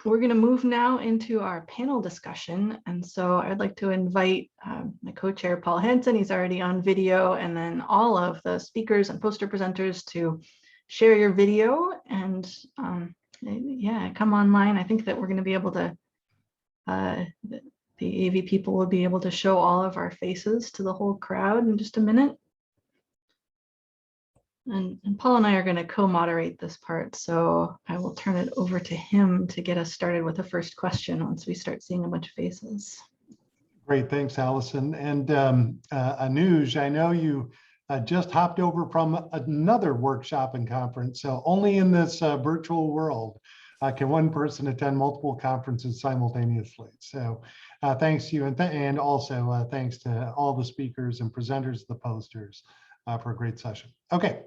We're going to move now into our panel discussion. And so I'd like to invite my co-chair, Paul Hansen. He's already on video, and then all of the speakers and poster presenters to share your video and yeah, come online. I think that we're going to be able to, the AV people will be able to show all of our faces to the whole crowd in just a minute. And Paul and I are going to co-moderate this part, so I will turn it over to him to get us started with the first question once we start seeing a bunch of faces. Great, thanks, Allison. And Anuj, I know you just hopped over from another workshop and conference, so only in this virtual world can one person attend multiple conferences simultaneously. So thanks to you, and also thanks to all the speakers and presenters, the posters. For a great session. Okay,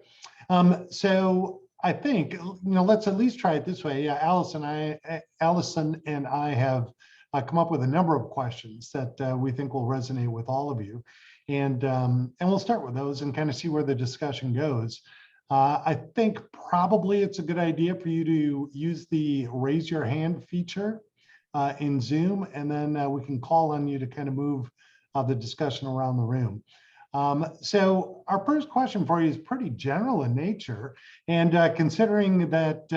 so I think, let's at least try it this way. Allison and I have come up with a number of questions that we think will resonate with all of you, and we'll start with those and kind of see where the discussion goes. I think probably it's a good idea for you to use the raise your hand feature in Zoom, and then we can call on you to kind of move the discussion around the room. So our first question for you is pretty general in nature, and considering that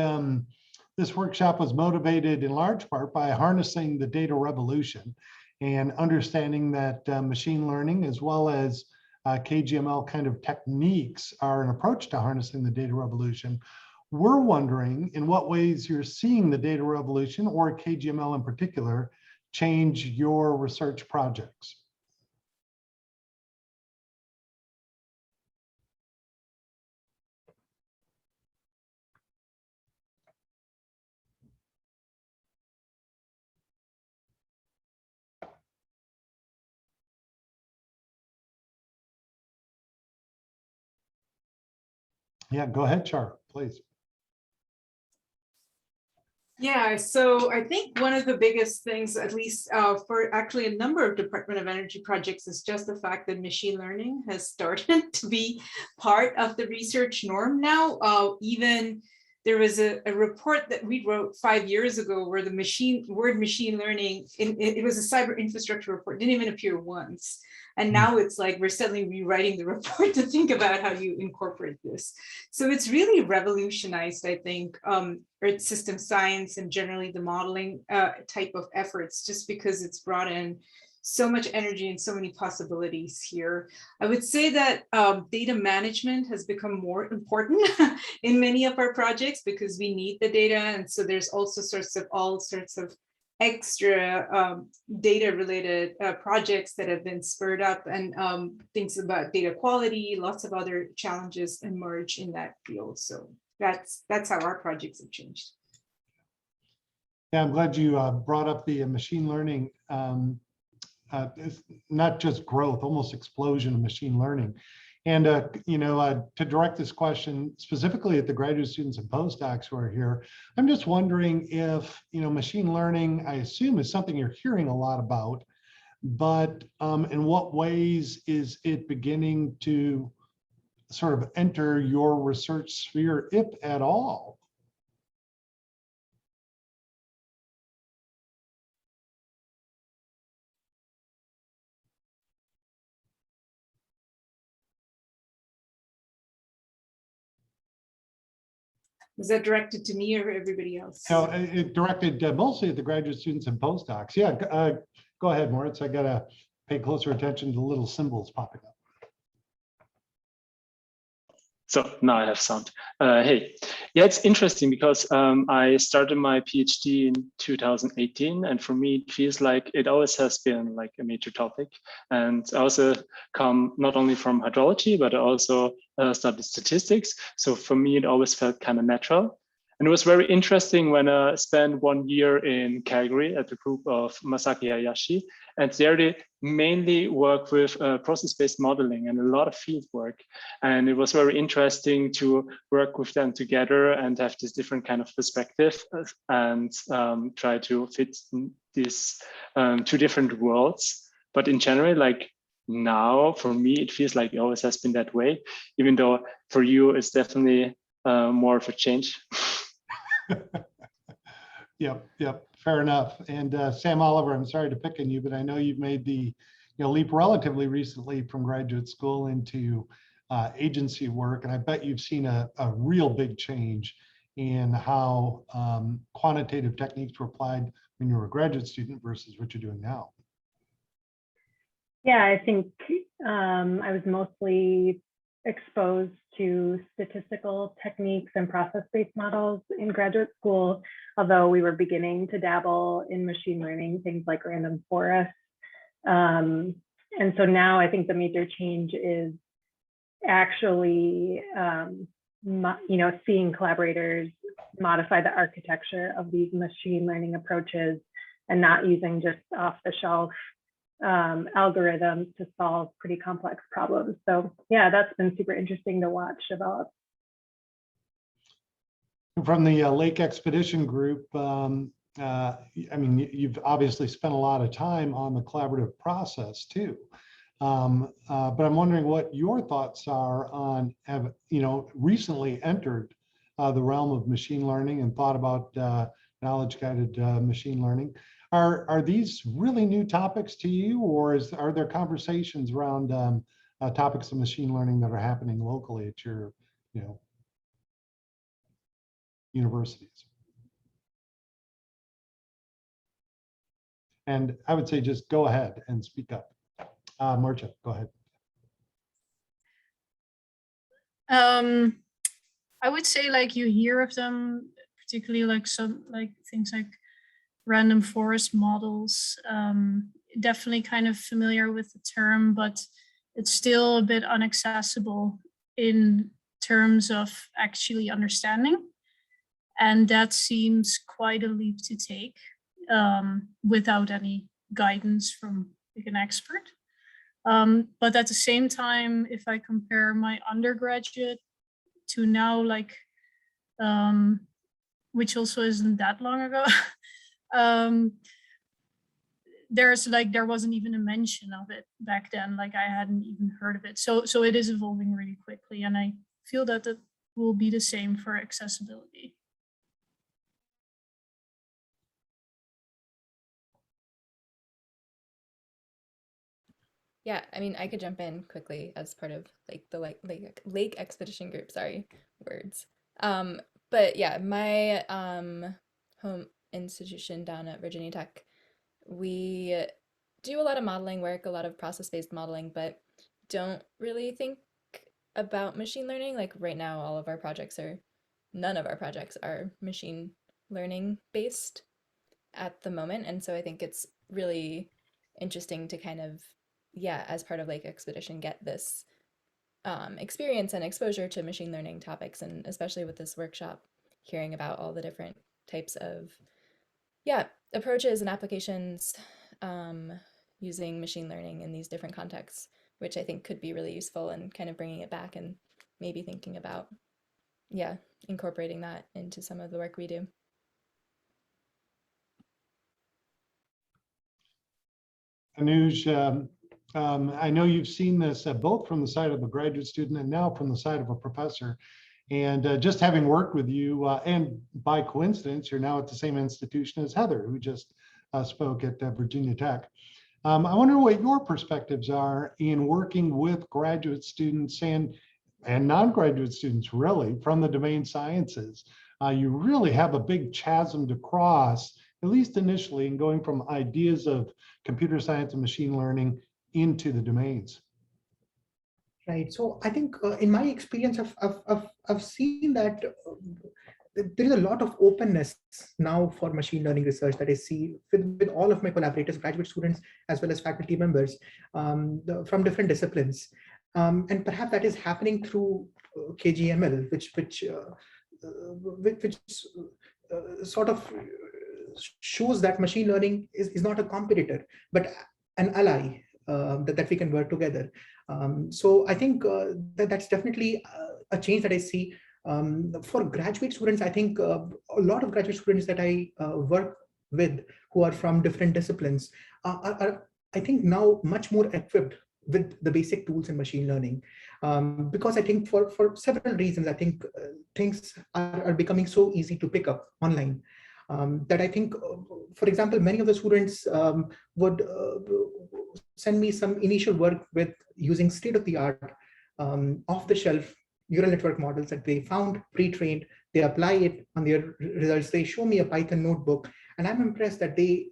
this workshop was motivated in large part by harnessing the data revolution and understanding that machine learning as well as KGML kind of techniques are an approach to harnessing the data revolution, we're wondering in what ways you're seeing the data revolution, or KGML in particular, change your research projects. Yeah, go ahead, Char, please. Yeah, so I think one of the biggest things, at least for actually a number of Department of Energy projects, is just the fact that machine learning has started to be part of the research norm now. Even there was a report that we wrote 5 years ago where the word machine learning, it was a cyber infrastructure report, didn't even appear once. And now it's like we're suddenly rewriting the report to think about how you incorporate this. So it's really revolutionized, I think, Earth system science and generally the modeling type of efforts, just because it's brought in so much energy and so many possibilities here. I would say that data management has become more important in many of our projects because we need the data. And so there's also all sorts of extra data related projects that have been spurred up, and things about data quality, lots of other challenges emerge in that field. So that's how our projects have changed. Yeah, I'm glad you brought up the machine learning, not just growth, almost explosion of machine learning. And, to direct this question specifically at the graduate students and postdocs who are here, I'm just wondering if, machine learning, I assume, is something you're hearing a lot about, but in what ways is it beginning to sort of enter your research sphere, if at all? Was that directed to me or everybody else? No, it directed mostly at the graduate students and postdocs. Yeah, go ahead, Moritz. I gotta pay closer attention to the little symbols popping up. So now I have sound. Hey, yeah, it's interesting because I started my PhD in 2018, and for me, it feels like it always has been like a major topic. And I also come not only from hydrology, but I also studied statistics. So for me, it always felt kind of natural. And it was very interesting when I spent 1 year in Calgary at the group of Masaki Hayashi. And there they mainly work with process-based modeling and a lot of field work. And it was very interesting to work with them together and have this different kind of perspective and try to fit these two different worlds. But in general, like now, for me, it feels like it always has been that way, even though for you, it's definitely more of a change. Yep. Fair enough. And Sam Oliver, I'm sorry to pick on you, but I know you've made the leap relatively recently from graduate school into agency work, and I bet you've seen a real big change in how quantitative techniques were applied when you were a graduate student versus what you're doing now. Yeah, I think I was mostly exposed to statistical techniques and process-based models in graduate school, although we were beginning to dabble in machine learning, things like random forests. And so now I think the major change is actually, seeing collaborators modify the architecture of these machine learning approaches and not using just off-the-shelf algorithms to solve pretty complex problems. So yeah, that's been super interesting to watch develop. From the Lake Expedition Group, I mean, you've obviously spent a lot of time on the collaborative process too. But I'm wondering what your thoughts are on, recently entered the realm of machine learning and thought about knowledge-guided machine learning. Are these really new topics to you, or are there conversations around topics of machine learning that are happening locally at your, universities? And I would say just go ahead and speak up. Marcia, go ahead. I would say like you hear of them, particularly like things like random forest models. Definitely kind of familiar with the term, but it's still a bit inaccessible in terms of actually understanding. And that seems quite a leap to take without any guidance from like an expert. But at the same time, if I compare my undergraduate to now, like, which also isn't that long ago, there wasn't even a mention of it back then. Like I hadn't even heard of it. So it is evolving really quickly. And I feel that it will be the same for accessibility. Yeah, I mean, I could jump in quickly as part of like the Lake Expedition Group, sorry, words. But yeah, my home institution down at Virginia Tech, we do a lot of modeling work, a lot of process-based modeling, but don't really think about machine learning. Like right now, none of our projects are machine learning based at the moment. And so I think it's really interesting to kind of, yeah, as part of Lake Expedition, get this experience and exposure to machine learning topics, and especially with this workshop, hearing about all the different types of, yeah, approaches and applications using machine learning in these different contexts, which I think could be really useful, and kind of bringing it back and maybe thinking about, yeah, incorporating that into some of the work we do. Anuj, I know you've seen this both from the side of a graduate student and now from the side of a professor. And just having worked with you, and by coincidence, you're now at the same institution as Heather, who just spoke at Virginia Tech. I wonder what your perspectives are in working with graduate students and non-graduate students, really, from the domain sciences. You really have a big chasm to cross, at least initially, in going from ideas of computer science and machine learning into the domains. Right. So I think in my experience, I've seen that there is a lot of openness now for machine learning research that I see with all of my collaborators, graduate students, as well as faculty members from different disciplines. And perhaps that is happening through kgml, which sort of shows that machine learning is not a competitor, but an ally that we can work together. So I think that's definitely a change that I see. For graduate students, I think a lot of graduate students that I work with who are from different disciplines are I think now much more equipped with the basic tools in machine learning, because I think for several reasons, I think things are becoming so easy to pick up online. that I think, for example, many of the students would send me some initial work with using state-of-the-art, off-the-shelf neural network models that they found pre-trained. They apply it on their results. They show me a Python notebook, and I'm impressed that they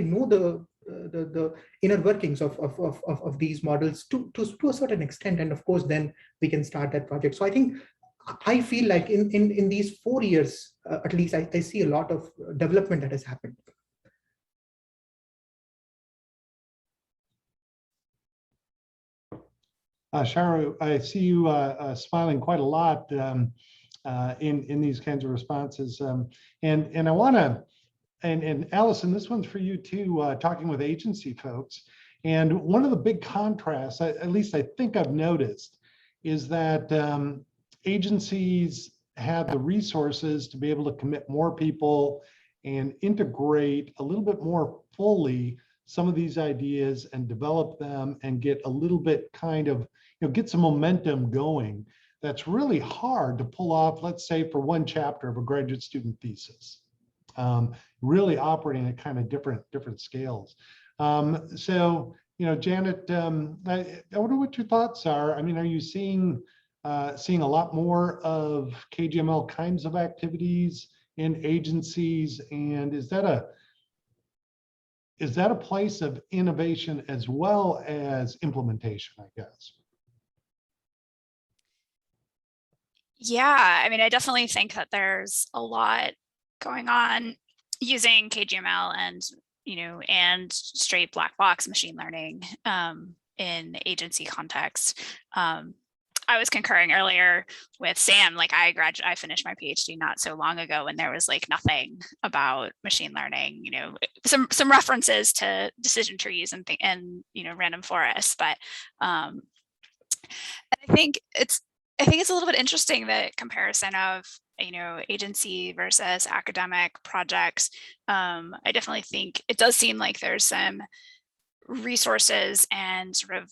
know the inner workings of these models to a certain extent. And of course, then we can start that project. So I feel like in these 4 years, at least, I see a lot of development that has happened. Sharu, I see you smiling quite a lot in these kinds of responses. And I want to, and Allison, this one's for you too, talking with agency folks. And one of the big contrasts, at least I think I've noticed, is that agencies have the resources to be able to commit more people and integrate a little bit more fully some of these ideas and develop them and get a little bit kind of, get some momentum going. That's really hard to pull off, let's say, for one chapter of a graduate student thesis. Really operating at kind of different scales. So, Janet, I wonder what your thoughts are. I mean, are you seeing a lot more of KGML kinds of activities in agencies, and is that a place of innovation as well as implementation, I guess? Yeah, I mean, I definitely think that there's a lot going on using KGML and straight black box machine learning in agency context. I was concurring earlier with Sam, like I finished my PhD not so long ago, and there was like nothing about machine learning, some references to decision trees and random forests, but I think it's a little bit interesting, the comparison of agency versus academic projects. I definitely think it does seem like there's some resources and sort of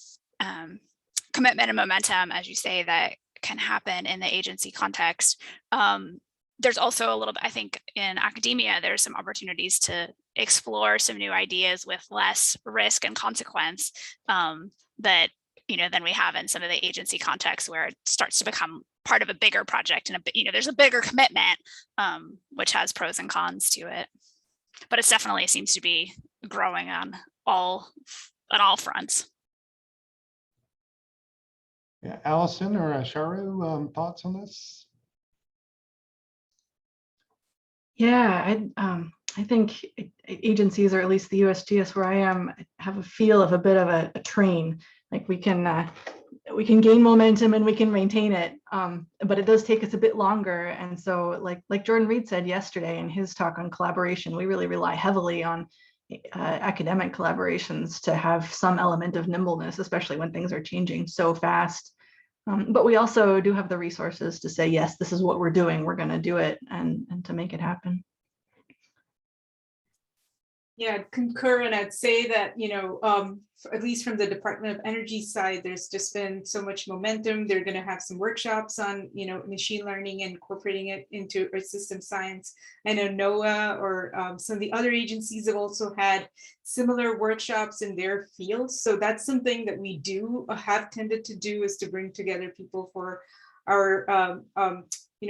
commitment and momentum, as you say, that can happen in the agency context. There's also a little bit, I think, in academia, there's some opportunities to explore some new ideas with less risk and consequence that than we have in some of the agency contexts, where it starts to become part of a bigger project, and there's a bigger commitment, which has pros and cons to it. But it definitely seems to be growing on all fronts. Yeah, Allison or Sharu, thoughts on this? Yeah, I think agencies, or at least the USGS where I am, have a feel of a bit of a train. Like we can gain momentum and we can maintain it, but it does take us a bit longer. And so, like Jordan Reed said yesterday in his talk on collaboration, we really rely heavily on academic collaborations to have some element of nimbleness, especially when things are changing so fast. But we also do have the resources to say, yes, this is what we're doing, we're going to do it, and to make it happen. Yeah, I'd concur, and I'd say that, at least from the Department of Energy side, there's just been so much momentum. They're going to have some workshops on, machine learning and incorporating it into Earth system science. I know NOAA or some of the other agencies have also had similar workshops in their fields. So that's something that we have tended to do, is to bring together people for our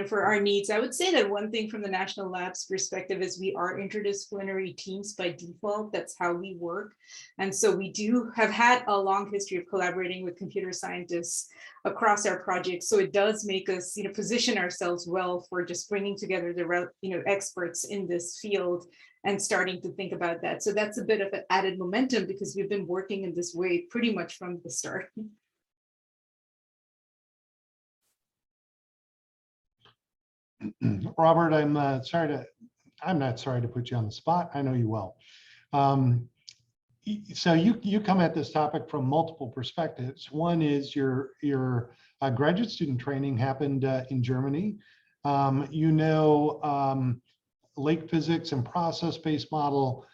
for our needs. I would say that one thing from the National Labs perspective is we are interdisciplinary teams by default. That's how we work. And so we do have had a long history of collaborating with computer scientists across our projects. So it does make us, position ourselves well for just bringing together the, experts in this field and starting to think about that. So that's a bit of an added momentum, because we've been working in this way pretty much from the start. Robert, I'm not sorry to put you on the spot. I know you well. So you come at this topic from multiple perspectives. One is your graduate student training happened in Germany. Lake physics and process-based model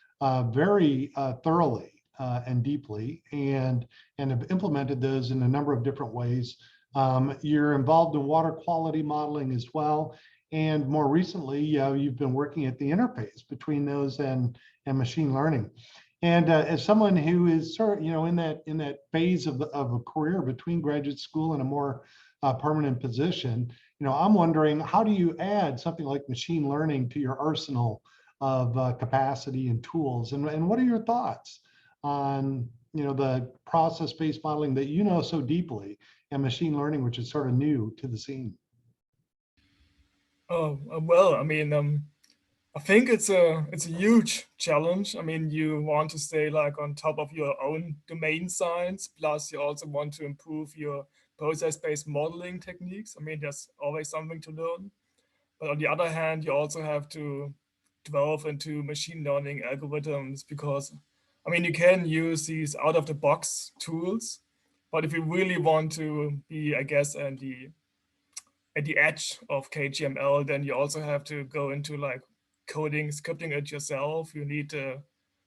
very thoroughly and deeply, and have implemented those in a number of different ways. You're involved in water quality modeling as well. And more recently, you've been working at the interface between those and machine learning. And as someone who is sort of, in that phase of a career between graduate school and a more permanent position, I'm wondering, how do you add something like machine learning to your arsenal of capacity and tools? And what are your thoughts on, the process-based modeling that you know so deeply, and machine learning, which is sort of new to the scene? Oh, well, I mean, I think it's a huge challenge. I mean, you want to stay like on top of your own domain science, plus you also want to improve your process-based modeling techniques. I mean, there's always something to learn. But on the other hand, you also have to delve into machine learning algorithms because, I mean, you can use these out-of-the-box tools, but if you really want to be, I guess, at the edge of kgml, then you also have to go into like coding, scripting it yourself. You need the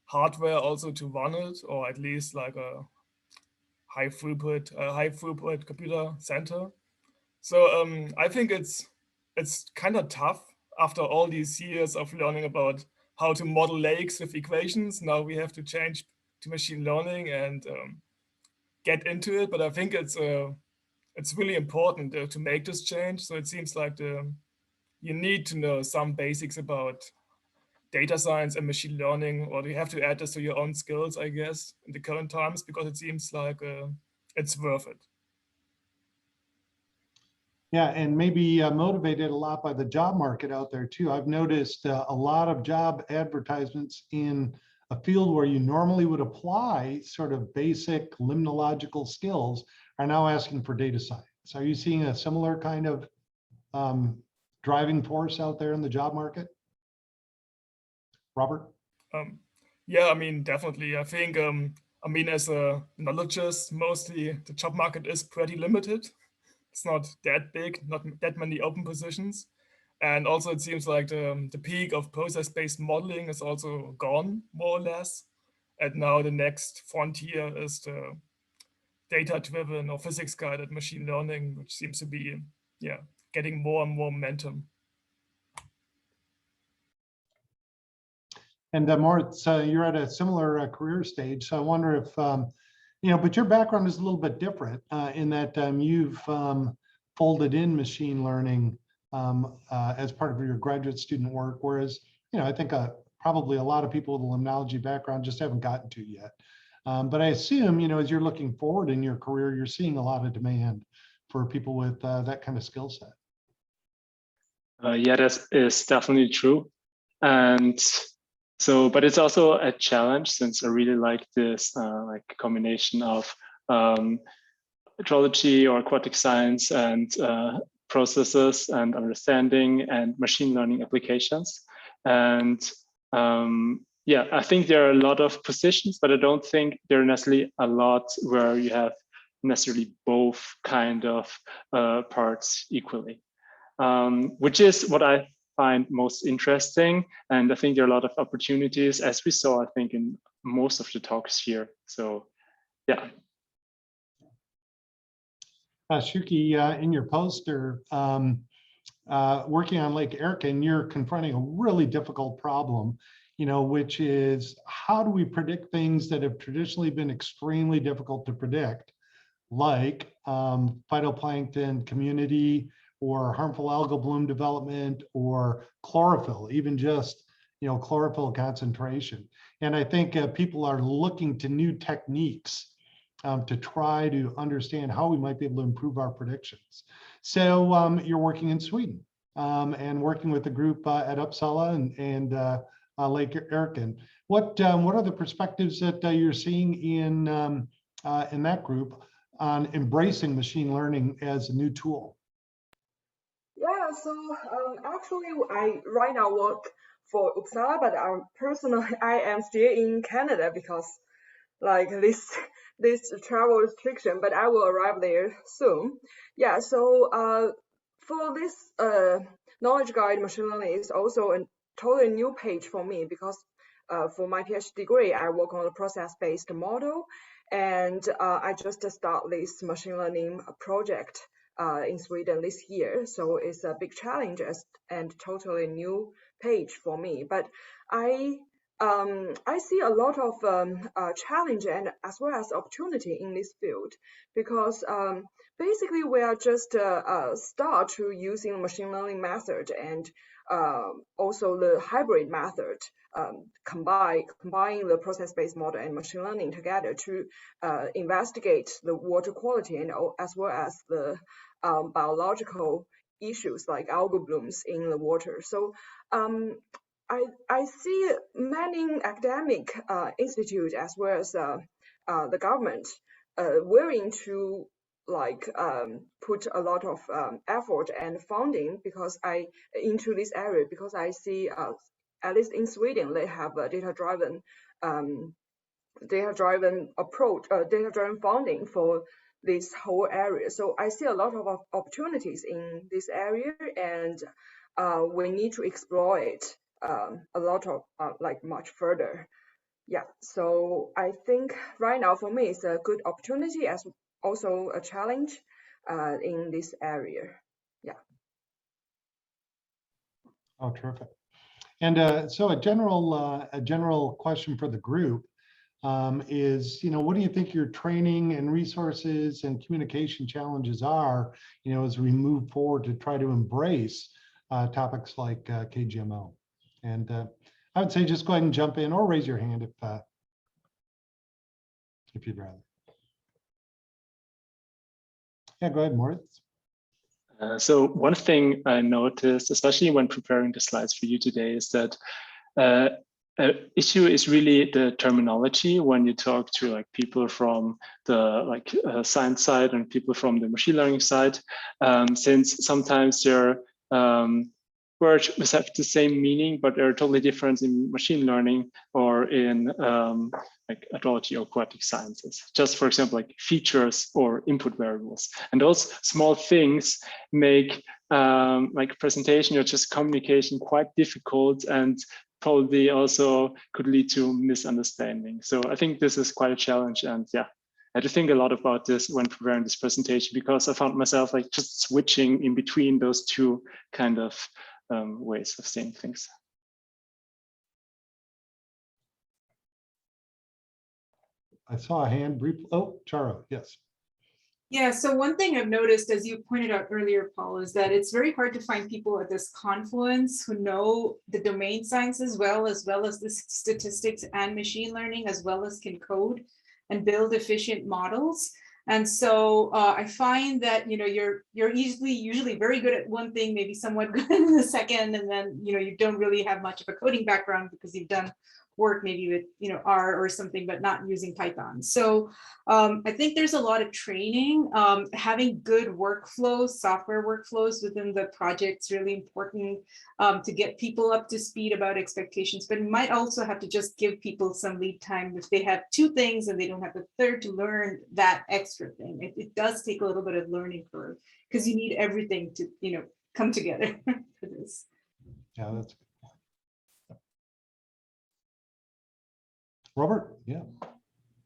hardware also to run it, or at least like a high throughput computer center. So I think it's kind of tough after all these years of learning about how to model lakes with equations. Now we have to change to machine learning and get into it. But I think it's really important to make this change. So it seems like you need to know some basics about data science and machine learning, or you have to add this to your own skills, I guess, in the current times, because it seems like it's worth it. Yeah, and maybe motivated a lot by the job market out there too. I've noticed a lot of job advertisements in a field where you normally would apply sort of basic limnological skills are now asking for data science. Are you seeing a similar kind of driving force out there in the job market? Robert? Yeah, I mean, definitely. I think, I mean, as a knowledgeist, mostly the job market is pretty limited. It's not that big, not that many open positions. And also it seems like the peak of process-based modeling is also gone, more or less. And now the next frontier is the data-driven or physics-guided machine learning, which seems to be, yeah, getting more and more momentum. And Moritz, you're at a similar career stage. So I wonder if, but your background is a little bit different in that you've folded in machine learning as part of your graduate student work, whereas, I think probably a lot of people with a limnology background just haven't gotten to yet. But I assume, as you're looking forward in your career, you're seeing a lot of demand for people with that kind of skill set. Yeah, that is definitely true. And so, but it's also a challenge, since I really like this like combination of metrology or aquatic science and processes and understanding and machine learning applications. And yeah, I think there are a lot of positions, but I don't think there are necessarily a lot where you have necessarily both kind of parts equally, which is what I find most interesting. And I think there are a lot of opportunities, as we saw, I think, in most of the talks here. So yeah. Shuki, in your poster, working on Lake Erica, and you're confronting a really difficult problem, which is, how do we predict things that have traditionally been extremely difficult to predict, like phytoplankton community, or harmful algal bloom development, or chlorophyll, even just chlorophyll concentration. And I think people are looking to new techniques to try to understand how we might be able to improve our predictions. So you're working in Sweden and working with a group at Uppsala and Lake Erica. What are the perspectives that you're seeing in that group on embracing machine learning as a new tool? Yeah, so actually, I right now work for Uppsala, but personally, I am still in Canada because like this travel restriction, but I will arrive there soon. Yeah, so for this knowledge guide machine learning is also a totally new page for me because for my PhD degree, I work on a process-based model, and I just start this machine learning project in Sweden this year. So it's a big challenge and totally new page for me. But I see a lot of challenge and as well as opportunity in this field, because basically we are just start to using machine learning method and also the hybrid method, combining the process-based model and machine learning together to investigate the water quality and as well as the biological issues like algal blooms in the water. So I see many academic institutes as well as the government willing to put a lot of effort and funding into this area, because I see at least in Sweden they have a data-driven approach, data-driven funding for this whole area. So I see a lot of opportunities in this area, and we need to explore it a lot of much further. Yeah, so I think right now for me it's a good opportunity as also a challenge in this area. Yeah. Oh, terrific. And so a general question for the group is, what do you think your training and resources and communication challenges are, as we move forward to try to embrace topics like KGML? And I would say just go ahead and jump in or raise your hand if you'd rather. Yeah, go ahead, Moritz. So one thing I noticed, especially when preparing the slides for you today, is that issue is really the terminology when you talk to people from the science side and people from the machine learning side, since sometimes they're words have the same meaning, but they're totally different in machine learning or in hydrology or aquatic sciences. Just for example, features or input variables. And those small things make presentation or just communication quite difficult, and probably also could lead to misunderstanding. So I think this is quite a challenge, and yeah, I had to think a lot about this when preparing this presentation, because I found myself just switching in between those two kind of ways of seeing things. I saw a hand brief. Oh, Charo, yes. Yeah, so one thing I've noticed, as you pointed out earlier, Paul, is that it's very hard to find people at this confluence who know the domain science as well as the statistics and machine learning, as well as can code and build efficient models. And so I find that you're usually very good at one thing, maybe somewhat good in the second, and then you don't really have much of a coding background because you've done work maybe with R or something, but not using Python. So I think there's a lot of training. Having good workflows, software workflows within the project is really important to get people up to speed about expectations, but you might also have to just give people some lead time if they have two things and they don't have the third to learn that extra thing. It does take a little bit of learning curve, because you need everything to come together for this. Yeah, that's good. Robert, yeah.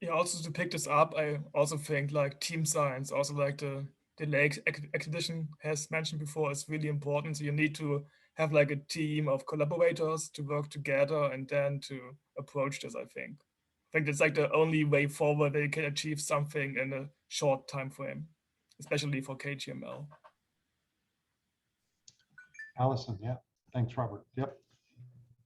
Yeah, also to pick this up, I also think team science, also the lake expedition has mentioned before, is really important. So you need to have a team of collaborators to work together and then to approach this, I think. I think it's the only way forward that you can achieve something in a short time frame, especially for KGML. Allison, yeah. Thanks, Robert. Yep.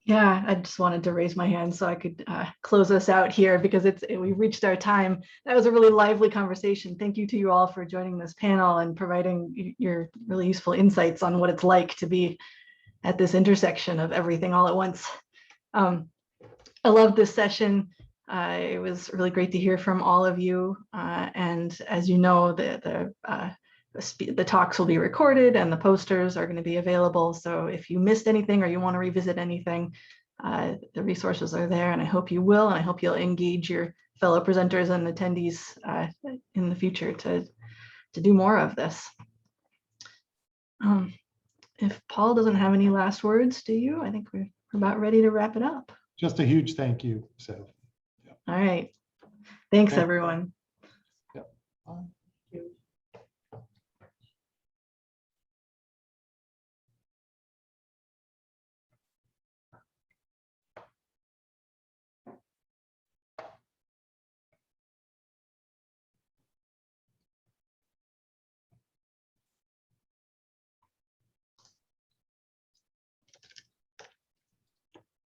Yeah, I just wanted to raise my hand so I could close us out here, because we've reached our time. That was a really lively conversation. Thank you to you all for joining this panel and providing your really useful insights on what it's like to be at this intersection of everything all at once. I love this session. It was really great to hear from all of you. And as you know, the talks will be recorded and the posters are going to be available. So if you missed anything or you want to revisit anything, the resources are there, and I hope you will. And I hope you'll engage your fellow presenters and attendees in the future to do more of this. If Paul doesn't have any last words, do you? I think we're about ready to wrap it up. Just a huge thank you. So, yeah. All right. Thanks, everyone. Yep.